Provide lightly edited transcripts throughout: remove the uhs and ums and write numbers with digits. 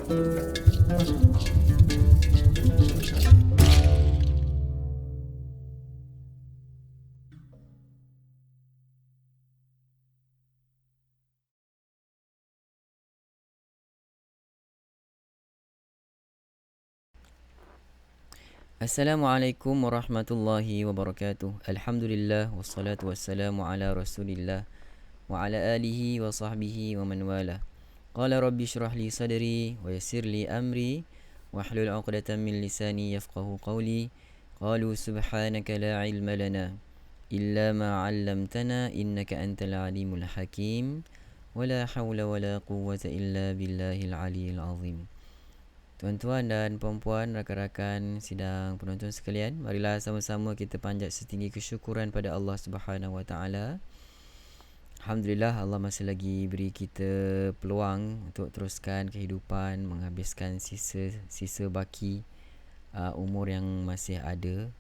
Assalamualaikum warahmatullahi wabarakatuh. Alhamdulillah wassalatu wassalamu ala Rasulillah wa ala alihi wa sahbihi wa man wala. Qala rabbi shrah li sadri wa yassir li amri wahlul 'uqdatam min lisani yafqahu qawli. Qalu subhanaka la ilma lana illa ma 'allamtana innaka antal alimul hakim. Wala haula wala quwwata illa billahil aliyyil azim. Tuan-tuan dan puan-puan, rakan-rakan sidang penonton sekalian, marilah sama-sama kita panjat setinggi kesyukuran pada Allah Subhanahu Wa Taala. Alhamdulillah, Allah masih lagi beri kita peluang untuk teruskan kehidupan, menghabiskan sisa baki umur yang masih ada.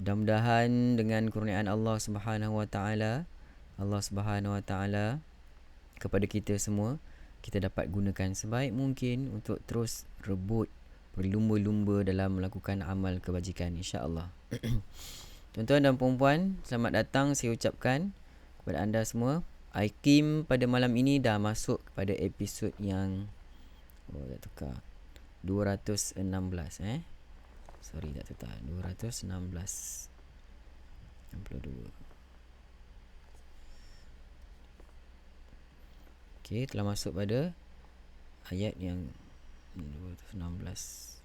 Mudah-mudahan dengan kurniaan Allah Subhanahu Wa Taala, Allah Subhanahu Wa Taala kepada kita semua, kita dapat gunakan sebaik mungkin untuk terus rebut, berlumba-lumba dalam melakukan amal kebajikan, insya-Allah. Tuan-tuan dan puan-puan, selamat datang saya ucapkan kepada anda semua. Aikim pada malam ini dah masuk kepada episod yang dah tukar 216 Sorry, tak tukar 216 62. Okey, telah masuk pada ayat yang 216.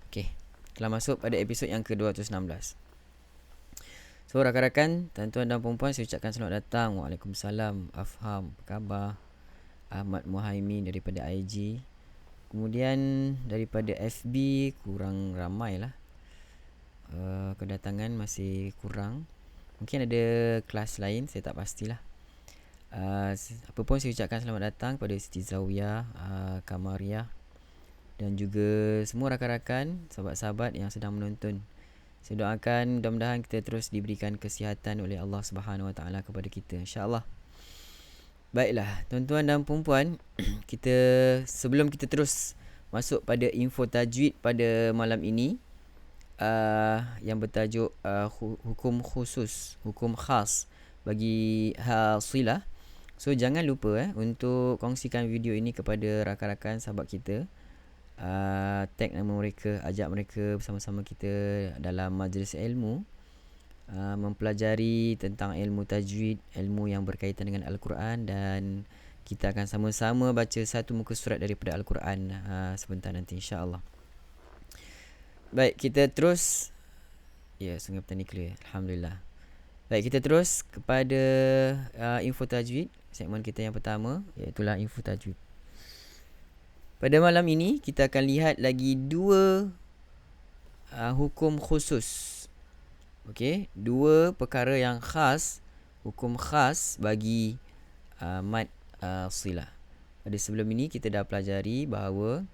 Okey, telah masuk pada episod yang ke-216. So, rakan-rakan, tuan-tuan dan puan-puan, saya ucapkan selamat datang. Waalaikumsalam. Afham, apa khabar? Ahmad Muhaimin daripada IG. Kemudian daripada FB kurang ramai lah. Kedatangan masih kurang. Mungkin ada kelas lain, saya tak pastilah. Apa pun saya ucapkan selamat datang kepada Siti Zawiyah, Kamariah dan juga semua rakan-rakan, sahabat-sahabat yang sedang menonton. Saya doakan mudah-mudahan kita terus diberikan kesihatan oleh Allah Subhanahu Wa Taala kepada kita, insya-Allah. Baiklah, tuan-tuan dan puan-puan, sebelum kita terus masuk pada info tajwid pada malam ini, yang bertajuk hukum khusus, hukum khas bagi hasilah. So, jangan lupa untuk kongsikan video ini kepada rakan-rakan sahabat kita. Tag nama mereka, ajak mereka bersama-sama kita dalam majlis ilmu, mempelajari tentang ilmu tajwid, ilmu yang berkaitan dengan Al-Quran, dan kita akan sama-sama baca satu muka surat daripada Al-Quran sebentar nanti, insya-Allah. Baik, kita terus. Ya, Sungai Petani clear, alhamdulillah. Baik, kita terus kepada info tajwid. Segmen kita yang pertama, iaitulah info tajwid. Pada malam ini kita akan lihat lagi dua hukum khusus. Okey, dua perkara yang khas, hukum khas bagi mad silah. Pada sebelum ini kita dah pelajari bahawa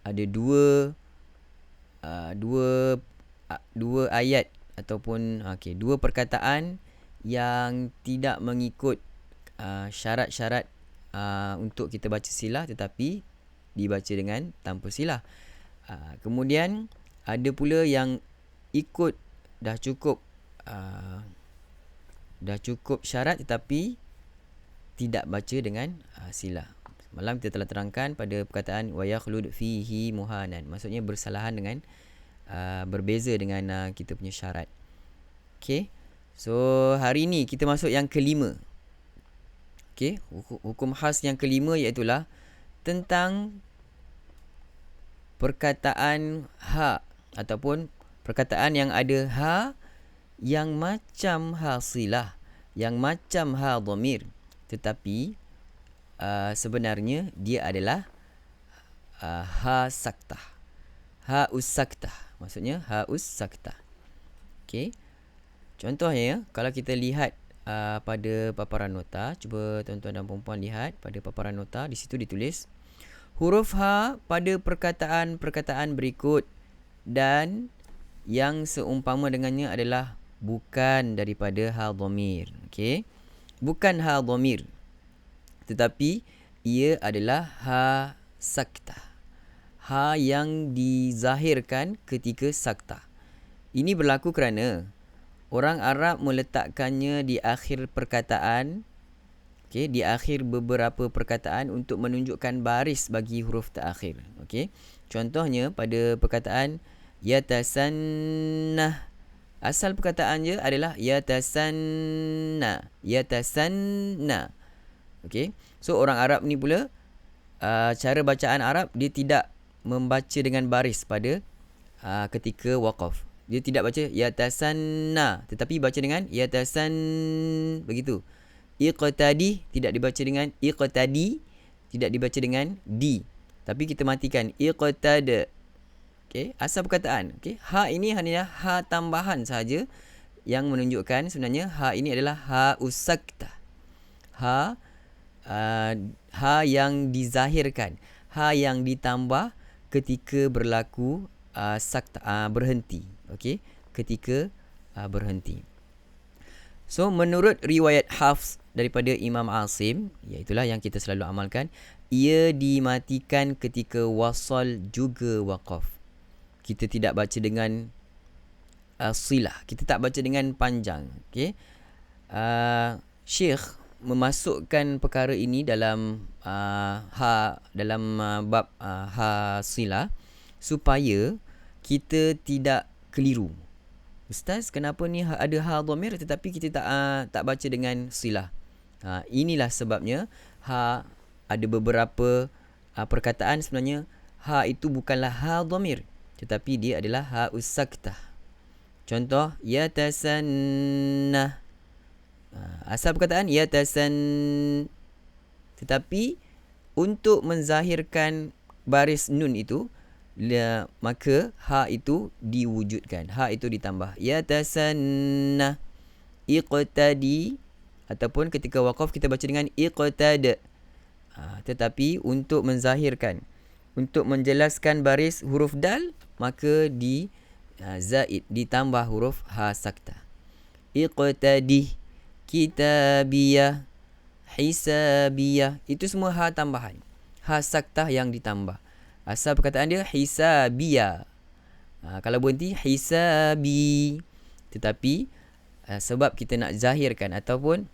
ada dua ayat ataupun dua perkataan yang tidak mengikut syarat-syarat untuk kita baca silah, tetapi dibaca dengan tanpa silah. Kemudian ada pula yang ikut dah cukup syarat tetapi tidak baca dengan silah. Malam kita telah terangkan pada perkataan wa yakhlud fihi muhanan, maksudnya bersalahan dengan berbeza dengan kita punya syarat. Okey. So, hari ini kita masuk yang kelima. Okey, hukum khas yang kelima iaitulah tentang perkataan ha ataupun perkataan yang ada ha yang macam ha silah, yang macam ha dhamir, tetapi sebenarnya dia adalah ha saktah. Ha usaktah, maksudnya ha usaktah. Okey. Contohnya, kalau kita lihat pada paparan nota, cuba tuan-tuan dan puan-puan lihat pada paparan nota, di situ ditulis huruf ha pada perkataan-perkataan berikut dan yang seumpama dengannya adalah bukan daripada ha dhamir. Okey. Bukan ha dhamir, tetapi ia adalah ha saktah. Ha yang dizahirkan ketika saktah. Ini berlaku kerana orang Arab meletakkannya di akhir perkataan, okey, di akhir beberapa perkataan untuk menunjukkan baris bagi huruf terakhir. Okey. Contohnya pada perkataan yatasanna. Asal perkataan je adalah yatasanna. Yatasanna. Okey. So orang Arab ni pula cara bacaan Arab dia tidak membaca dengan baris pada ketika waqaf. Dia tidak baca yatasanna tetapi baca dengan yatasan, begitu. Iqtadi tidak dibaca dengan iqtadi, tidak dibaca dengan di. Tapi kita matikan iqtada. Okey, asal perkataan. Okey, ha ini hanya ha tambahan sahaja yang menunjukkan sebenarnya ha ini adalah ha usaktah. Ha yang dizahirkan, ha yang ditambah ketika berlaku berhenti. Okey, ketika berhenti. So menurut riwayat Hafs daripada Imam Asim, iaitulah yang kita selalu amalkan, ia dimatikan ketika wasal juga waqaf. Kita tidak baca dengan silah, kita tak baca dengan panjang. Okey, Syekh memasukkan perkara ini dalam bab ha silah supaya kita tidak keliru. Ustaz, kenapa ni ada ha dhamir tetapi kita tak baca dengan silah? Inilah sebabnya ada beberapa perkataan sebenarnya ha itu bukanlah ha dhamir tetapi dia adalah ha usaktah. Contoh yatasanna. Asal perkataan yatasan, tetapi untuk menzahirkan baris nun itu, maka ha itu diwujudkan, ha itu ditambah. Yatasanna iqtadi, ataupun ketika waqaf kita baca dengan iqtada. Tetapi untuk menzahirkan, untuk menjelaskan baris huruf dal, maka zaid, ditambah huruf ha saktah. Iqtadi kitabiyah, hisabiyah, itu semua ha tambahan, ha saktah yang ditambah. Asal perkataan dia hisabiyah, kalau berhenti hisabi. Tetapi sebab kita nak zahirkan ataupun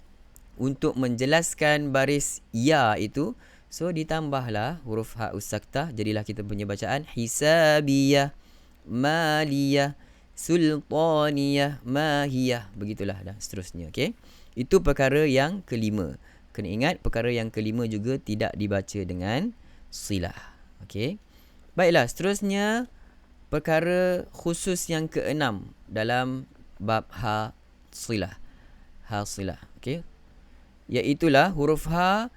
untuk menjelaskan baris ya itu, so ditambahlah huruf ha saktah, jadilah kita punya bacaan hisabiyah, maliyah, sultaniyah, mahiyah, begitulah dan seterusnya. Okey, itu perkara yang kelima. Kena ingat perkara yang kelima juga tidak dibaca dengan silah. Okey, baiklah, seterusnya perkara khusus yang keenam dalam bab ha silah. Ha silah, okey, iaitulah huruf ha.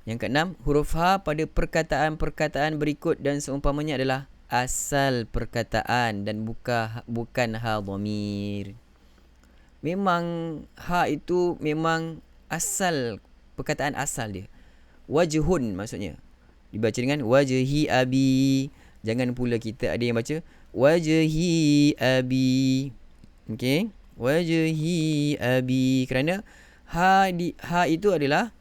Yang keenam, huruf ha pada perkataan-perkataan berikut dan seumpamanya adalah asal perkataan dan bukan ha dhamir. Memang ha itu memang asal, perkataan asal dia. Wajhun maksudnya dibaca dengan wajhi abi. Jangan pula kita ada yang baca wajhi abi. Okey, wajhi abi, kerana ha itu adalah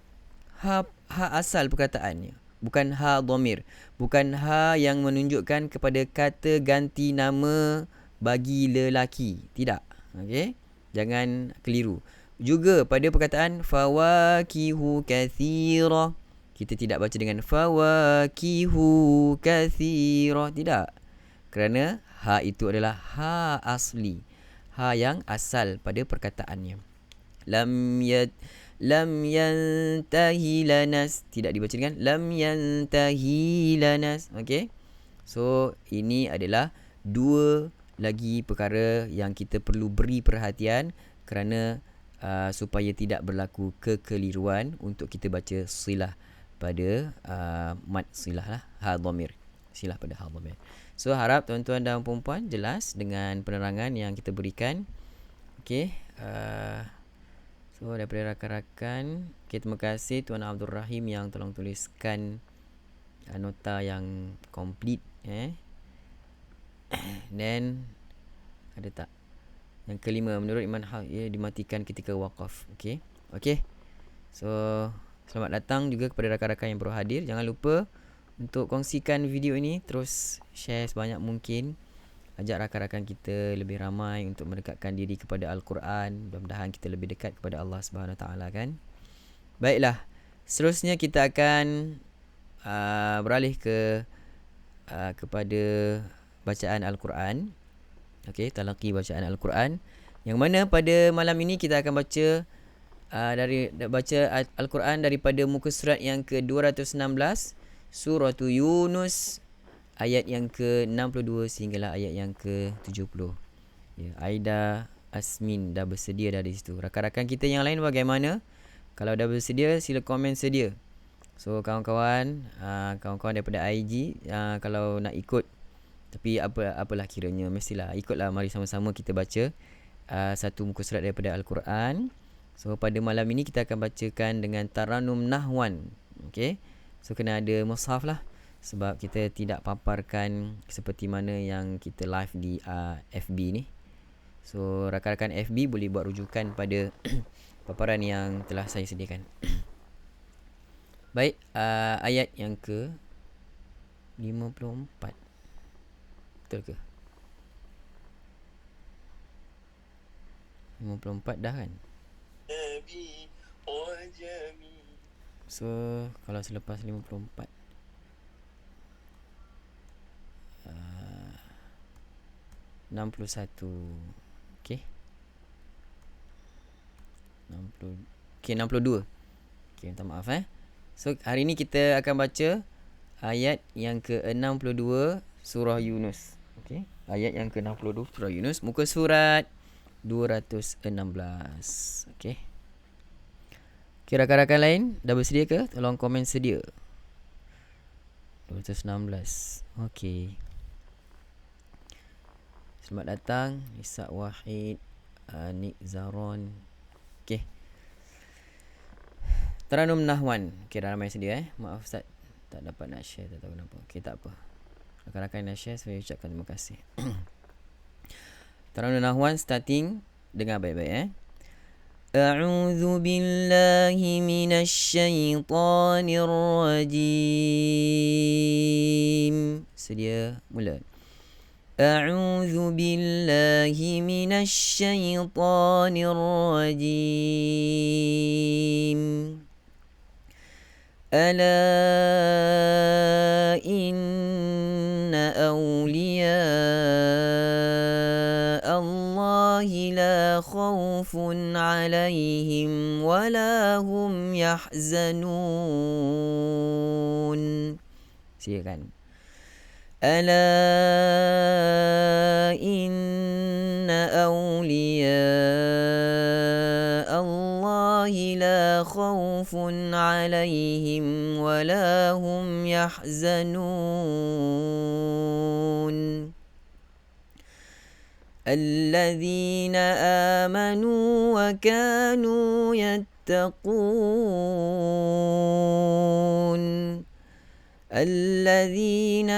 ha asal perkataannya, bukan ha dhamir, bukan ha yang menunjukkan kepada kata ganti nama bagi lelaki. Tidak. Okey, jangan keliru. Juga pada perkataan fawakihu kathira, kita tidak baca dengan fawakihu kathira. Tidak. Kerana ha itu adalah ha asli, ha yang asal pada perkataannya. Lam yantahi lanas, tidak dibaca dengan lam yantahi lanas. Okey, so ini adalah dua lagi perkara yang kita perlu beri perhatian kerana supaya tidak berlaku kekeliruan untuk kita baca silah pada mad silah lah, ha dhamir, silah pada ha dhamir. So harap tuan-tuan dan puan-puan jelas dengan penerangan yang kita berikan. Okey, so daripada rakan-rakan, okay, terima kasih Tuan Abdul Rahim yang tolong tuliskan nota yang komplit. Then ada tak yang kelima, menurut Imam Hafs ia dimatikan ketika waqaf. Okey, so Selamat datang juga kepada rakan-rakan yang baru hadir. Jangan lupa untuk kongsikan video ini, terus share sebanyak mungkin. Ajak rakan-rakan kita lebih ramai untuk mendekatkan diri kepada Al-Quran. Mudah-mudahan kita lebih dekat kepada Allah Subhanahu Taala kan. Baiklah, seterusnya kita akan beralih kepada bacaan Al-Quran. Okey, talaqi bacaan Al-Quran. Yang mana pada malam ini kita akan baca Al-Quran daripada muka surat yang ke-216, surah Yunus, ayat yang ke-62 sehinggalah ayat yang ke-70. Ya, Aida, Asmin dah bersedia dari situ. Rakan-rakan kita yang lain bagaimana? Kalau dah bersedia, sila komen sedia. So kawan-kawan daripada IG, kalau nak ikut, tapi apalah kiranya, mestilah ikutlah. Mari sama-sama kita baca satu muka surat daripada Al-Quran. So pada malam ini kita akan bacakan dengan Taranum Nahwan. Okey. So kena ada mushaf lah, sebab kita tidak paparkan seperti mana yang kita live di FB ni. So rakan-rakan FB boleh buat rujukan pada paparan yang telah saya sediakan. Baik, ayat yang ke 54. Betul ke? 54 dah kan? So kalau selepas 54 61. Okey. 62. Okey, minta maaf So hari ni kita akan baca ayat yang ke-62 surah Yunus. Okey, ayat yang ke-62 surah Yunus, muka surat 216. Okey. Okay, rakan-rakan lain dah bersedia ke? Tolong komen sedia. 216. Okey. Selamat datang Isak Wahid, Nik Zaron. Okey. Taranum Nahwan. Okey, dah ramai sedia Maaf Ustaz, tak dapat nak share, tak tahu kenapa. Okey, tak apa. Rakan-rakan nak share, saya ucapkan terima kasih. Taranum Nahwan starting, dengar baik-baik A'udzu billahi minasyaitonir rajim. Sedia, mula. A'udzu billahi minasyaitonir rajim. Ala inna awliya Allahi la khawfun alaihim wa la hum yahzanun. Silakan. Ala inna awliya Allahi la khawfun alaihim wa la hum yahzanun. الذين آمنوا وكانوا يتقون. الذين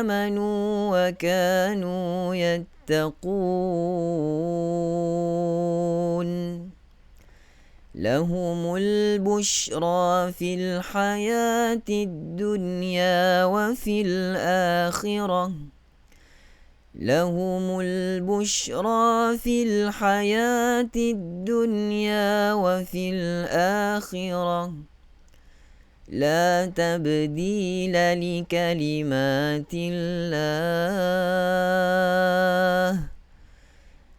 آمنوا وكانوا يتقون لهم البشرى في الحياة الدنيا وفي الآخرة. لهم البشرى في الحياة الدنيا وفي الآخرة. لا تبديل لكلمات الله.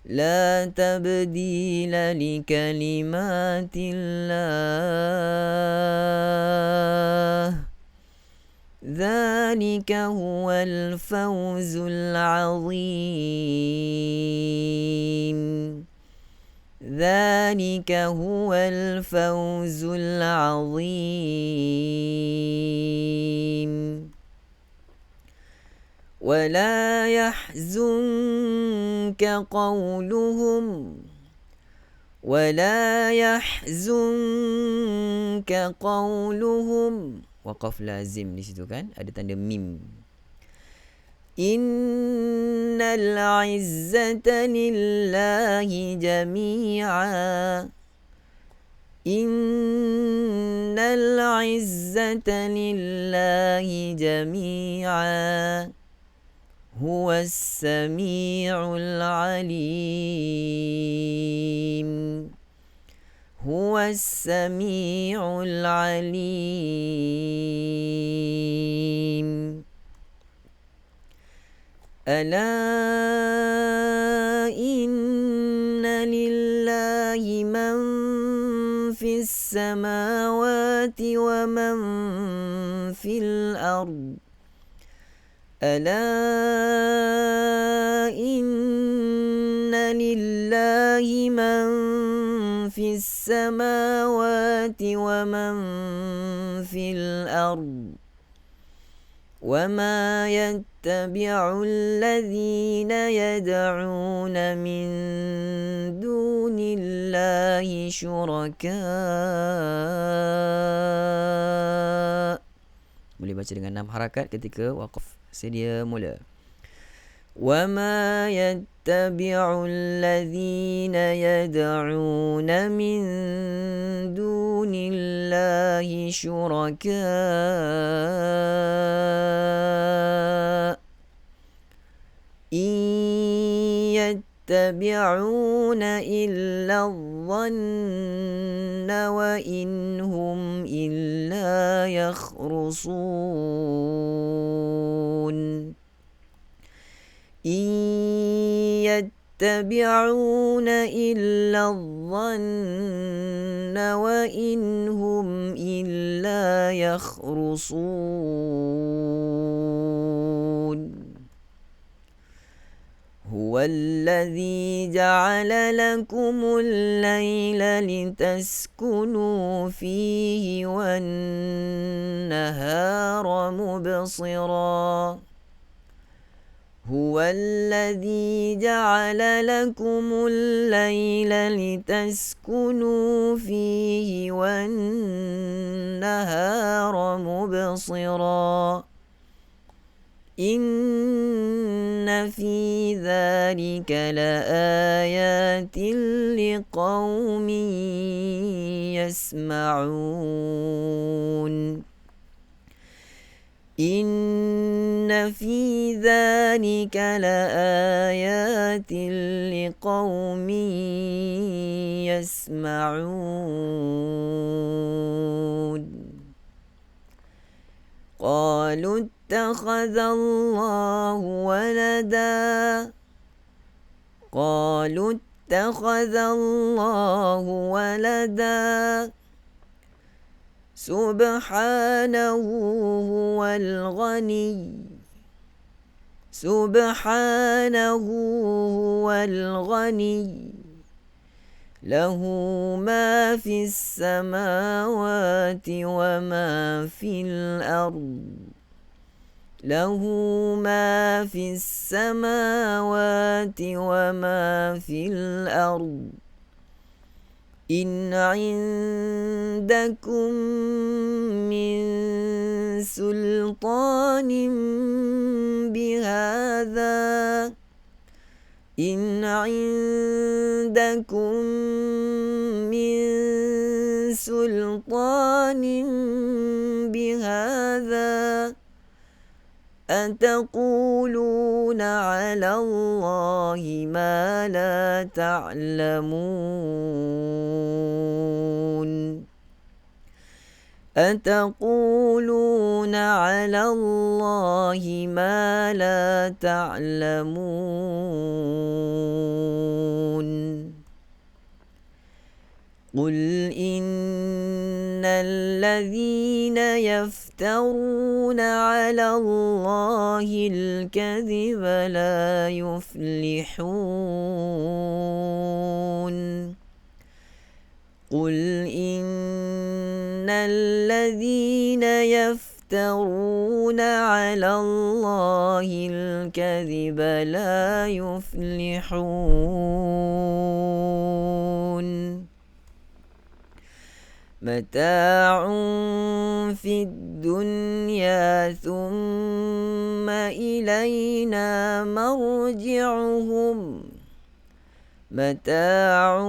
لا تبديل لكلمات الله. ذلك هو الفوز العظيم. ذلك هو الفوز العظيم. ولا يحزنك قولهم. ولا يحزنك قولهم. Waqaf lazim di situ kan, ada tanda mim. Innal izzata lillahi jami'a. إن العزة لله جميعا هو السميع العليم هو السميع العليم ألا إن لله من في السماوات ومن في الأرض ألا إن لله من في السماوات ومن في الأرض وما يتبع الذين يدعون من دون الله syuraka. Boleh baca dengan 6 harakat ketika waqaf. Sedia mula. وما يتبع الذين يدعون من دون الله شركاء إن يتبعون إلا الظن وإن هم إلا يخرصون إن يتبعون إلا الظن وإن هم إلا يخرصون هو الذي جعل لكم الليل لتسكنوا فيه والنهار مبصرا هو الذي جعل لكم الليل لتسكنوا فيه والنهار مبصرا إن في ذلك لآيات لقوم يسمعون إن في ذلك لآيات لقوم يسمعون قالوا اتخذ الله ولدا قالوا اتخذ الله ولدا سبحانه هو الغني سبحانه هو الغني له ما في السماوات وما في الأرض له ما في السماوات وما في الأرض إن عندكم من سلطان بهذا إن عندكم من سلطان بهذا أتقولون على الله ما لا تعلمون أتقولون على الله ما لا تعلمون قل إن الذين يفترون على الله الكذب لا يفلحون قل إن الذين يفترون على الله الكذب لا يفلحون متاع في الدنيا ثم إلينا مرجعهم متاع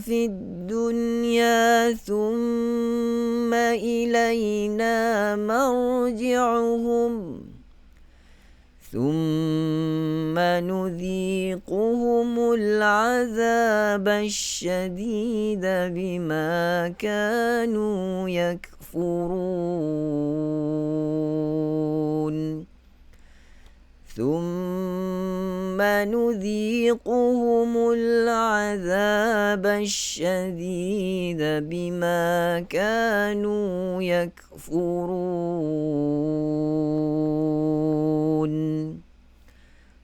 في الدنيا ثم إلينا مرجعهم ثم نذيقهم العذاب الشديد بما كانوا يكفرون ثم نذيقهم العذاب الشديد بما كانوا يكفرون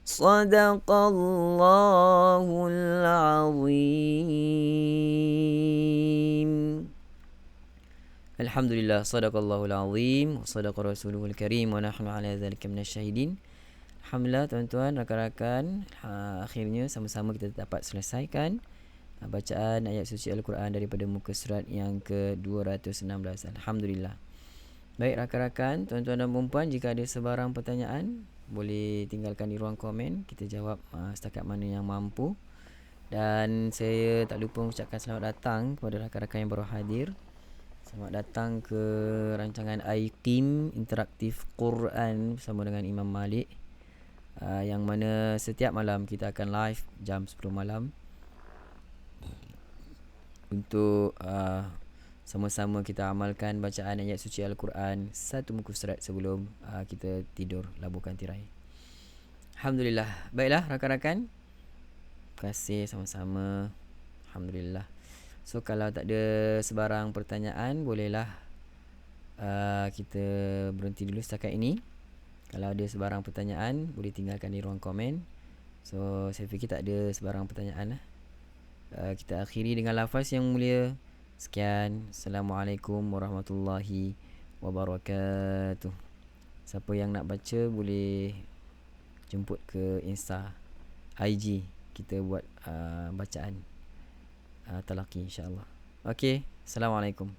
صدق الله العظيم. Alhamdulillah, sadaqallahul azim wa sadaqa rasuluhul karim wa nahnu ala dzalika minasyahidin. Alhamdulillah tuan-tuan, rakan-rakan, akhirnya sama-sama kita dapat selesaikan bacaan ayat suci Al-Quran daripada muka surat yang ke-216. Alhamdulillah. Baik rakan-rakan, tuan-tuan dan puan-puan, jika ada sebarang pertanyaan boleh tinggalkan di ruang komen, kita jawab setakat mana yang mampu. Dan saya tak lupa mengucapkan selamat datang kepada rakan-rakan yang baru hadir. Selamat datang ke rancangan IQIM Interaktif Quran bersama dengan Imam Malik, yang mana setiap malam kita akan live jam 10 malam untuk sama-sama kita amalkan bacaan ayat suci Al-Quran satu muka surat sebelum kita tidur labuhkan tirai. Alhamdulillah. Baiklah rakan-rakan, terima kasih sama-sama. Alhamdulillah. So kalau tak ada sebarang pertanyaan, bolehlah kita berhenti dulu setakat ini. Kalau ada sebarang pertanyaan, boleh tinggalkan di ruang komen. So saya fikir tak ada sebarang pertanyaan lah. Kita akhiri dengan lafaz yang mulia. Sekian. Assalamualaikum warahmatullahi wabarakatuh. Siapa yang nak baca boleh jemput ke Insta, IG, kita buat bacaan talaqi insya-Allah. Okey, assalamualaikum.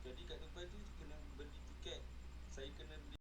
Jadi kat tempat tu